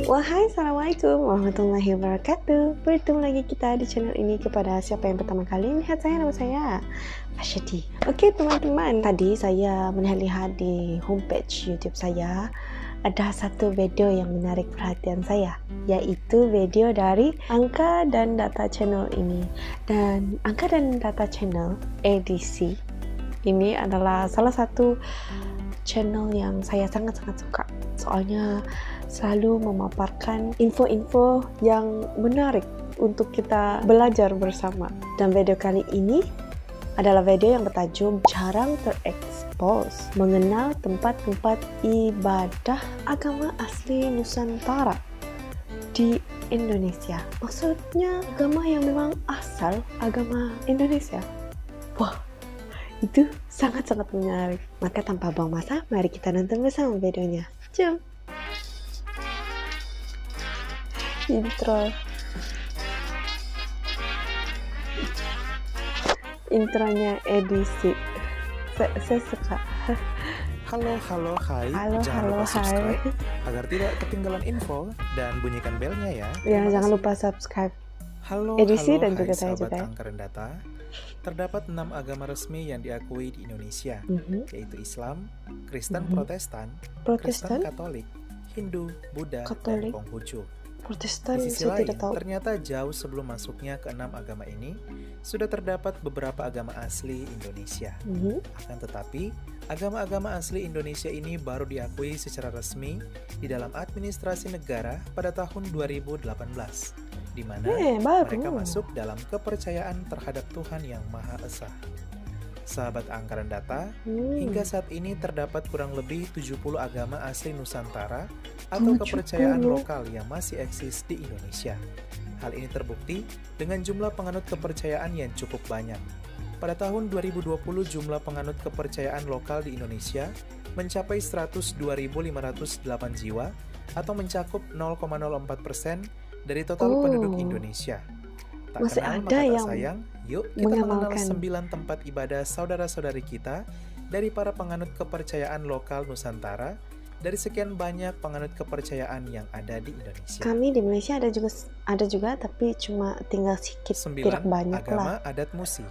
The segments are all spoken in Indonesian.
Wahai, Assalamualaikum warahmatullahi wabarakatuh. Bertemu lagi kita di channel ini. Kepada siapa yang pertama kali melihat saya, nama saya Asyati. Oke teman-teman, tadi saya melihat di homepage YouTube saya ada satu video yang menarik perhatian saya, yaitu video dari Angka dan Data Channel ini. Dan Angka dan Data Channel ADC ini adalah salah satu channel yang saya sangat-sangat suka, soalnya selalu memaparkan info-info yang menarik untuk kita belajar bersama. Dan video kali ini adalah video yang bertajuk Jarang Terekspos, mengenal tempat-tempat ibadah agama asli Nusantara di Indonesia. Maksudnya agama yang memang asal agama Indonesia. Wah, itu sangat-sangat menarik. Maka tanpa buang masa, mari kita nonton bersama videonya. Jom. Intronya edisi. Saya suka. Halo, hai. Jangan lupa subscribe agar tidak ketinggalan info dan bunyikan belnya ya. Ya, jangan lupa subscribe. Halo, edisi hai, dan juga saya sahabat juga. Angka dan Data. Terdapat 6 agama resmi yang diakui di Indonesia, yaitu Islam, Kristen Protestan, Kristen Katolik, Hindu, Buddha, dan Konghucu. Protestan Di sisi saya lain, tidak tahu. ternyata jauh sebelum masuknya ke 6 agama ini, sudah terdapat beberapa agama asli Indonesia. Akan tetapi, agama-agama asli Indonesia ini baru diakui secara resmi di dalam administrasi negara pada tahun 2018, di mana mereka masuk dalam kepercayaan terhadap Tuhan Yang Maha Esa. Sahabat Angka dan Data, hingga saat ini terdapat kurang lebih 70 agama asli Nusantara atau kepercayaan lokal yang masih eksis di Indonesia. Hal ini terbukti dengan jumlah penganut kepercayaan yang cukup banyak. Pada tahun 2020, jumlah penganut kepercayaan lokal di Indonesia mencapai 102.508 jiwa atau mencakup 0,04% dari total penduduk Indonesia. Tak masih kenal ada maka tak yang sayang, yuk kita mengenal 9 tempat ibadah saudara-saudari kita dari para penganut kepercayaan lokal Nusantara dari sekian banyak penganut kepercayaan yang ada di Indonesia. Kami di Malaysia ada juga tapi cuma tinggal sedikit, 9. tidak banyak Agama lah. Adat Musi.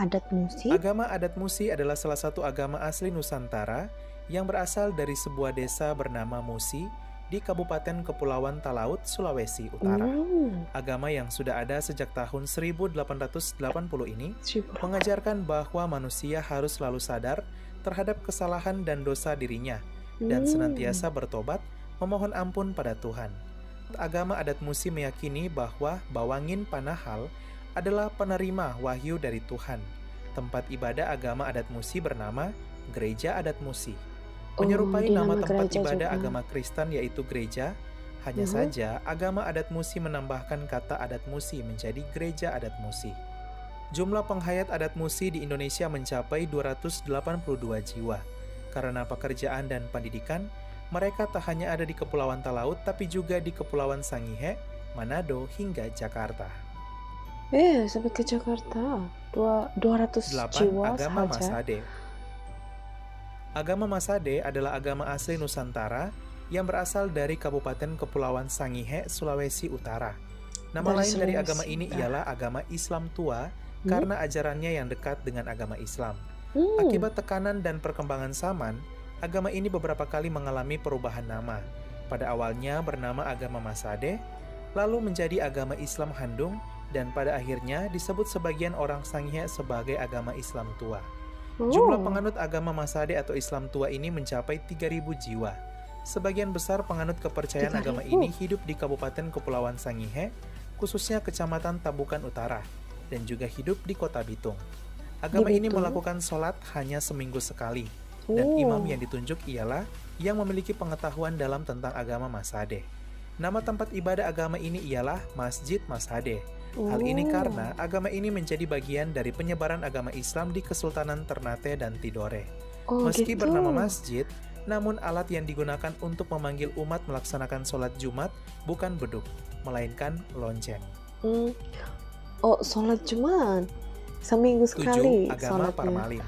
Adat Musi? Agama Adat Musi adalah salah satu agama asli Nusantara yang berasal dari sebuah desa bernama Musi di Kabupaten Kepulauan Talaut, Sulawesi Utara. Agama yang sudah ada sejak tahun 1880 ini mengajarkan bahwa manusia harus selalu sadar terhadap kesalahan dan dosa dirinya dan senantiasa bertobat memohon ampun pada Tuhan. Agama Adat Musi meyakini bahwa Bawangin Panahal adalah penerima wahyu dari Tuhan. Tempat ibadah agama Adat Musi bernama Gereja Adat Musi. Menyerupai nama tempat ibadah agama Kristen yaitu gereja, hanya saja agama Adat Musi menambahkan kata Adat Musi menjadi Gereja Adat Musi. Jumlah penghayat Adat Musi di Indonesia mencapai 282 jiwa. Karena pekerjaan dan pendidikan, mereka tak hanya ada di Kepulauan Talaut tapi juga di Kepulauan Sangihe, Manado hingga Jakarta. Sampai ke Jakarta 200 jiwa agama saja. Masade. Agama Masade adalah agama asli Nusantara yang berasal dari Kabupaten Kepulauan Sangihe, Sulawesi Utara. Nama lain dari agama ini ialah agama Islam tua karena ajarannya yang dekat dengan agama Islam. Akibat tekanan dan perkembangan zaman, agama ini beberapa kali mengalami perubahan nama. Pada awalnya bernama agama Masade, lalu menjadi agama Islam Handung, dan pada akhirnya disebut sebagian orang Sangihe sebagai agama Islam tua. Jumlah penganut agama Masade atau Islam tua ini mencapai 3.000 jiwa. Sebagian besar penganut kepercayaan agama ini hidup di Kabupaten Kepulauan Sangihe, khususnya Kecamatan Tabukan Utara, dan juga hidup di Kota Bitung. Agama ini melakukan sholat hanya seminggu sekali, dan imam yang ditunjuk ialah yang memiliki pengetahuan dalam tentang agama Masade. Nama tempat ibadah agama ini ialah Masjid Masade. Hal ini karena agama ini menjadi bagian dari penyebaran agama Islam di Kesultanan Ternate dan Tidore. Meski bernama masjid, namun alat yang digunakan untuk memanggil umat melaksanakan sholat Jumat bukan beduk, melainkan lonceng. Sholat Jumat seminggu sekali. 7. Agama Parmalim.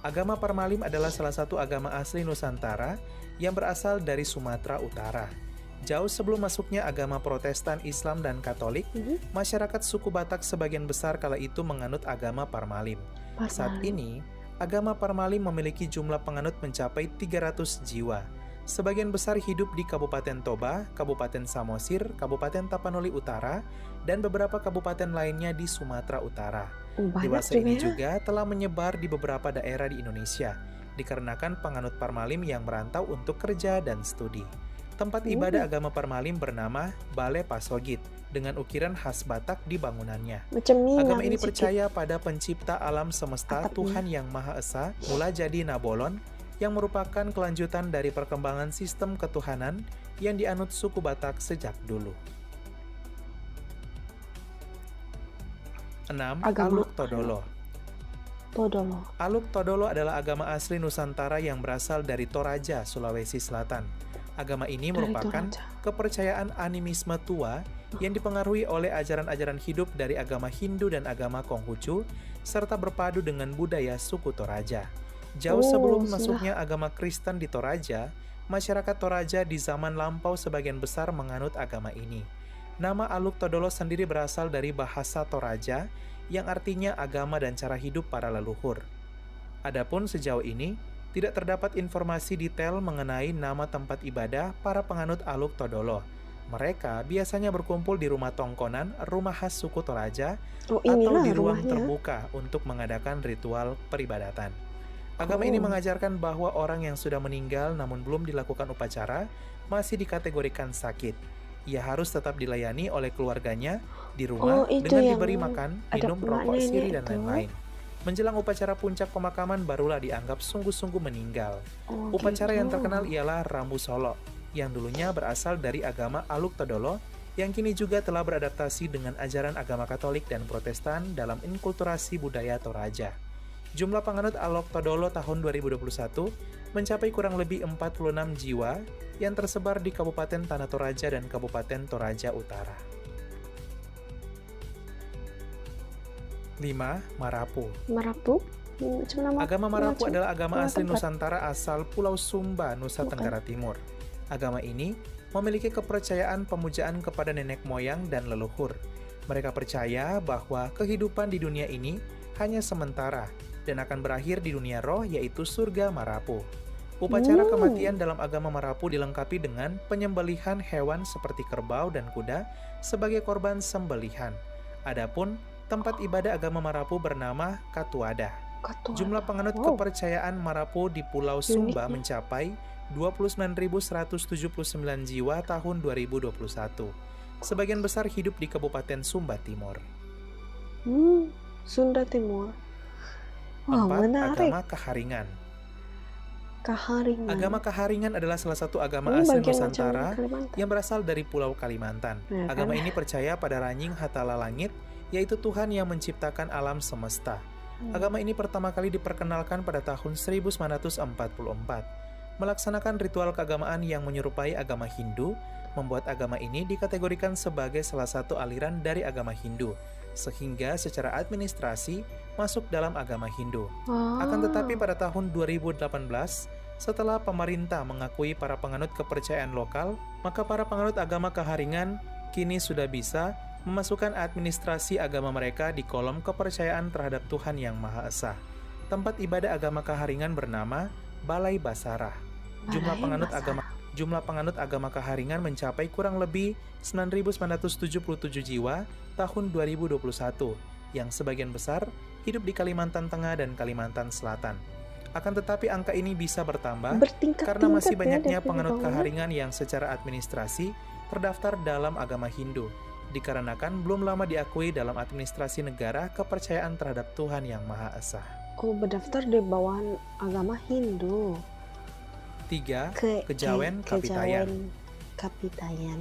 Agama Parmalim adalah salah satu agama asli Nusantara yang berasal dari Sumatera Utara. Jauh sebelum masuknya agama Protestan, Islam, dan Katolik, masyarakat suku Batak sebagian besar kala itu menganut agama Parmalim. Saat ini, agama Parmalim memiliki jumlah penganut mencapai 300 jiwa. Sebagian besar hidup di Kabupaten Toba, Kabupaten Samosir, Kabupaten Tapanuli Utara, dan beberapa kabupaten lainnya di Sumatera Utara. Dewasa ini juga telah menyebar di beberapa daerah di Indonesia, dikarenakan penganut Parmalim yang merantau untuk kerja dan studi. Tempat ibadah agama Parmalim bernama Balai Pasogit, dengan ukiran khas Batak di bangunannya. Agama ini percaya pada pencipta alam semesta Tuhan Yang Maha Esa, mula jadi Nabolon, yang merupakan kelanjutan dari perkembangan sistem ketuhanan yang dianut suku Batak sejak dulu. 6. Aluk Todolo. Aluk Todolo adalah agama asli Nusantara yang berasal dari Toraja, Sulawesi Selatan. Agama ini merupakan kepercayaan animisme tua yang dipengaruhi oleh ajaran-ajaran hidup dari agama Hindu dan agama Konghucu, serta berpadu dengan budaya suku Toraja. Jauh sebelum masuknya agama Kristen di Toraja, masyarakat Toraja di zaman lampau sebagian besar menganut agama ini. Nama Aluk Todolo sendiri berasal dari bahasa Toraja, yang artinya agama dan cara hidup para leluhur. Adapun sejauh ini, tidak terdapat informasi detail mengenai nama tempat ibadah para penganut Aluk Todolo. Mereka biasanya berkumpul di rumah tongkonan, rumah khas suku Toraja, atau di ruang terbuka untuk mengadakan ritual peribadatan. Agama ini mengajarkan bahwa orang yang sudah meninggal namun belum dilakukan upacara masih dikategorikan sakit. Ia harus tetap dilayani oleh keluarganya di rumah dengan diberi makan, minum, rokok, siri, dan lain-lain. Menjelang upacara puncak pemakaman barulah dianggap sungguh-sungguh meninggal. Upacara yang terkenal ialah Rambu Solo, yang dulunya berasal dari agama Aluk Todolo, yang kini juga telah beradaptasi dengan ajaran agama Katolik dan Protestan dalam inkulturasi budaya Toraja. Jumlah penganut Aluk Todolo tahun 2021 mencapai kurang lebih 46 jiwa yang tersebar di Kabupaten Tanah Toraja dan Kabupaten Toraja Utara. 5. Marapu. Agama Marapu adalah agama asli Nusantara asal Pulau Sumba, Nusa Tenggara Timur. Agama ini memiliki kepercayaan pemujaan kepada nenek moyang dan leluhur. Mereka percaya bahwa kehidupan di dunia ini hanya sementara dan akan berakhir di dunia roh, yaitu surga Marapu. Upacara kematian dalam agama Marapu dilengkapi dengan penyembelihan hewan seperti kerbau dan kuda sebagai korban sembelihan. Adapun tempat ibadah agama Marapu bernama Katuada. Jumlah penganut kepercayaan Marapu di Pulau Sumba mencapai 29.179 jiwa tahun 2021. Sebagian besar hidup di Kabupaten Sumba Timur. Sunda Timur. 4. Agama Kaharingan. Agama Kaharingan adalah salah satu agama asli Nusantara yang berasal dari Pulau Kalimantan. Agama ini percaya pada Ranying Hatala Langit, yaitu Tuhan yang menciptakan alam semesta. Agama ini pertama kali diperkenalkan pada tahun 1944. Melaksanakan ritual keagamaan yang menyerupai agama Hindu, membuat agama ini dikategorikan sebagai salah satu aliran dari agama Hindu, sehingga secara administrasi masuk dalam agama Hindu. Akan tetapi pada tahun 2018, setelah pemerintah mengakui para penganut kepercayaan lokal, maka para penganut agama Kaharingan kini sudah bisa memasukkan administrasi agama mereka di kolom kepercayaan terhadap Tuhan Yang Maha Esa. Tempat ibadah agama Kaharingan bernama Balai Basarah. Jumlah penganut agama Kaharingan mencapai kurang lebih 9.977 jiwa tahun 2021, yang sebagian besar hidup di Kalimantan Tengah dan Kalimantan Selatan. Akan tetapi angka ini bisa bertambah karena masih banyaknya penganut Kaharingan yang secara administrasi terdaftar dalam agama Hindu, dikarenakan belum lama diakui dalam administrasi negara kepercayaan terhadap Tuhan Yang Maha Esa. Berdaftar di bawah agama Hindu. 3. Kejawen Kapitayan.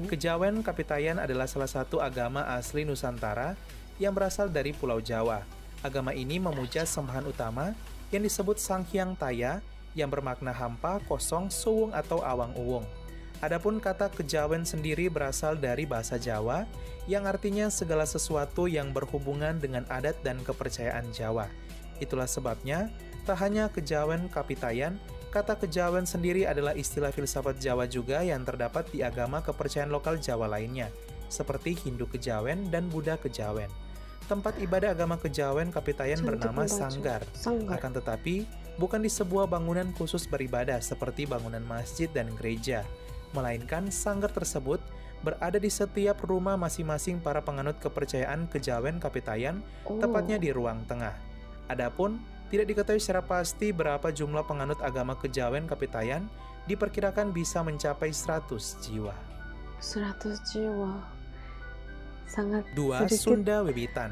Kejawen Kapitayan adalah salah satu agama asli Nusantara yang berasal dari Pulau Jawa. Agama ini memuja sembahan utama yang disebut Sang Hyang Taya, yang bermakna hampa, kosong, suwung atau awang uwung. Adapun kata kejawen sendiri berasal dari bahasa Jawa yang artinya segala sesuatu yang berhubungan dengan adat dan kepercayaan Jawa. Itulah sebabnya tak hanya kejawen Kapitayan Kata kejawen sendiri adalah istilah filsafat Jawa juga yang terdapat di agama kepercayaan lokal Jawa lainnya, seperti Hindu Kejawen dan Buddha Kejawen. Tempat ibadah agama Kejawen Kapitayan bernama Sanggar. Akan tetapi, bukan di sebuah bangunan khusus beribadah seperti bangunan masjid dan gereja, melainkan sanggar tersebut berada di setiap rumah masing-masing para penganut kepercayaan Kejawen Kapitayan, tepatnya di ruang tengah. Adapun tidak diketahui secara pasti berapa jumlah penganut agama Kejawen Kapitayan, diperkirakan bisa mencapai 100 jiwa. 100 jiwa. Sangat 2. sedikit. Sunda Wiwitan.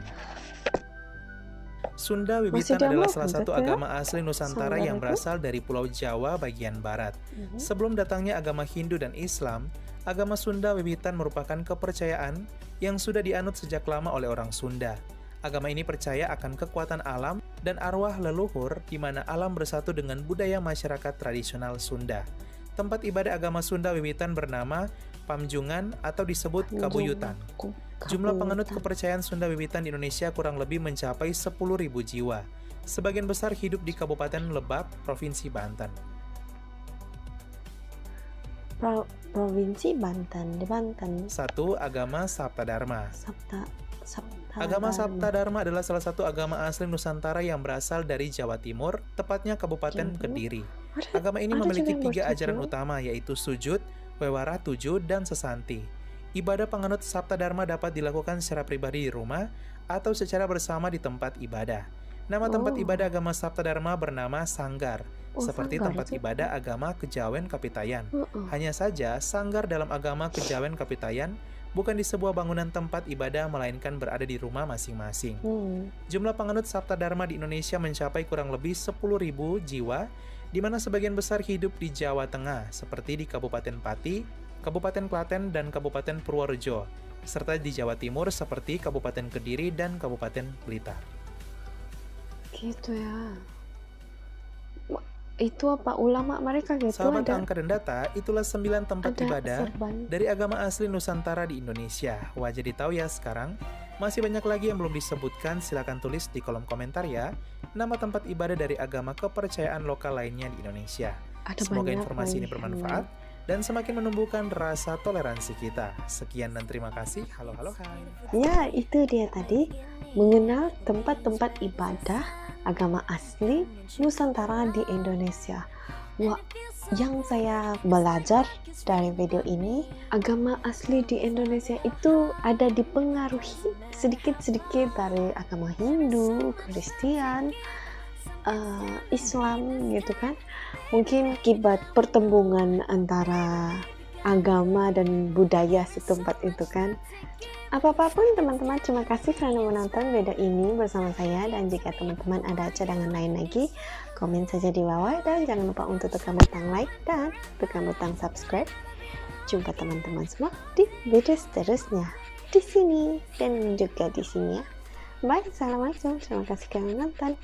Sunda Wiwitan adalah salah satu agama asli Nusantara yang berasal dari Pulau Jawa bagian barat. Sebelum datangnya agama Hindu dan Islam, agama Sunda Wiwitan merupakan kepercayaan yang sudah dianut sejak lama oleh orang Sunda. Agama ini percaya akan kekuatan alam dan arwah leluhur di mana alam bersatu dengan budaya masyarakat tradisional Sunda. Tempat ibadah agama Sunda Wiwitan bernama Pamjungan atau disebut Kabuyutan. Jumlah penganut kepercayaan Sunda Wiwitan di Indonesia kurang lebih mencapai 10.000 jiwa. Sebagian besar hidup di Kabupaten Lebak, Provinsi Banten. Provinsi Banten, di Banten. 1. Agama Saptadharma. Agama Saptadharma Saptadharma adalah salah satu agama asli Nusantara yang berasal dari Jawa Timur, tepatnya Kabupaten Kediri. Agama ini memiliki 3 ajaran utama, yaitu sujud, wewara tujuh, dan sesanti. Ibadah penganut Saptadharma dapat dilakukan secara pribadi di rumah atau secara bersama di tempat ibadah. Nama tempat ibadah agama Saptadharma bernama Sanggar, seperti tempat ibadah agama Kejawen Kapitayan. Hanya saja, sanggar dalam agama Kejawen Kapitayan bukan di sebuah bangunan tempat ibadah, melainkan berada di rumah masing-masing. Jumlah penganut Saptadharma di Indonesia mencapai kurang lebih 10.000 jiwa, di mana sebagian besar hidup di Jawa Tengah, seperti di Kabupaten Pati, Kabupaten Klaten, dan Kabupaten Purworejo, serta di Jawa Timur seperti Kabupaten Kediri dan Kabupaten Blitar. Gitu ya. Itu apa ulama mereka gitu? Sahabat Angka dan Data, itulah 9 tempat ibadah dari agama asli Nusantara di Indonesia. Wah, jadi tahu ya sekarang. Masih banyak lagi yang belum disebutkan, silakan tulis di kolom komentar ya nama tempat ibadah dari agama kepercayaan lokal lainnya di Indonesia. Semoga informasi ini bermanfaat dan semakin menumbuhkan rasa toleransi kita. Sekian dan terima kasih. Halo, hai. Ya, itu dia tadi, mengenal tempat-tempat ibadah agama asli Nusantara di Indonesia. Wah, yang saya belajar dari video ini, agama asli di Indonesia itu ada dipengaruhi sedikit-sedikit dari agama Hindu, Kristen, Islam gitu kan. Mungkin akibat pertembungan antara agama dan budaya setempat itu kan. Apapun teman-teman, terima kasih karena menonton video ini bersama saya, dan jika teman-teman ada cadangan lain lagi, komen saja di bawah dan jangan lupa untuk tekan butang like dan tekan butang subscribe. Jumpa teman-teman semua di video seterusnya di sini dan juga di sini ya. Bye, assalamualaikum, terima kasih karena menonton.